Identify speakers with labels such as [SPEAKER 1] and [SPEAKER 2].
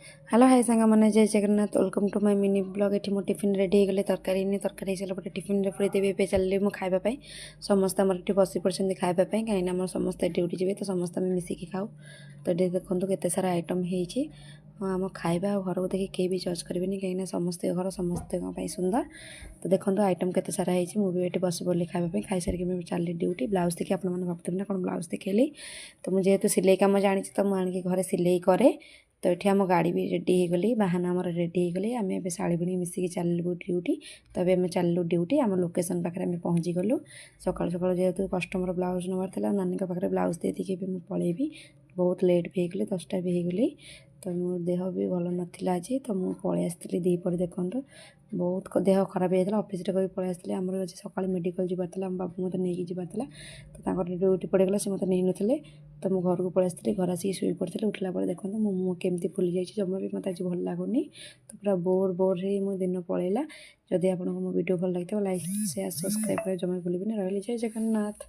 [SPEAKER 1] Hello hi सांग मैंने जय Jagannath welcome to my mini blog. ये मो टिफिन रेडी हो गले तरकारी तरकारी हो सारा टिफिन पूरी देवी ए चलिए मु खावाई समस्त आम ये बसी पड़े खावाई कहीं समस्त ड्यूटी जी तो समस्त आम मिसिकी खाऊ। तो ये देखो केते सारा आइटम होती आम खाଇବା घर को देखिए कहीं भी जज करेंगे कहीं समस्ते घर समस्त सुंदर। तो देखो आइटम केते सारा होती मुझे ये बस बोली खावाई खाई सारिक चली ड्यूटी ब्लाउज देखिए आप भावुना कौन ब्लाउज देखली। तो मुझे जेहेतु सिलाई कम जानी तो मुझे घर सिलाई कै। तो ये आम गाड़ी भी रेडी हो गली बाहाना आम रेडी हो गली आम ए शाड़ी बुणी मिसिकी चलू ड्यूटी। तो ये चलू ड्यूटी आम लोकेशन पाखे पहुँची गलु सकाल सकाल जेहेतु कस्टमर ब्लाउज नवार नानी पाखे ब्लाउज दे दी पलैबी बहुत लेट भी होगली 10टा भी होगली। तो मो देह भी भल नाला आज तो मुझे पलि आसती दीपर देखो बहुत देह खराब हो जाता अफिस भी पलि आसती आम आज सका मेडिकल जबार बाबू मत नहीं जबार तो ड्यूटी पड़गला से मत नहीं नथिले। तो मु घर को पलि आसती घर आसिक शुई पड़ी उठला देखो मो मुँह केमती फुली जाइए जमा भी मत आज भल लगुनि। तो पूरा बोर बोर ही मो दिन पलैला। जदि आपको मो वीडियो भल लगी लाइक शेयर सब्सक्राइब कर जमा भूलिए रही जय जगन्नाथ।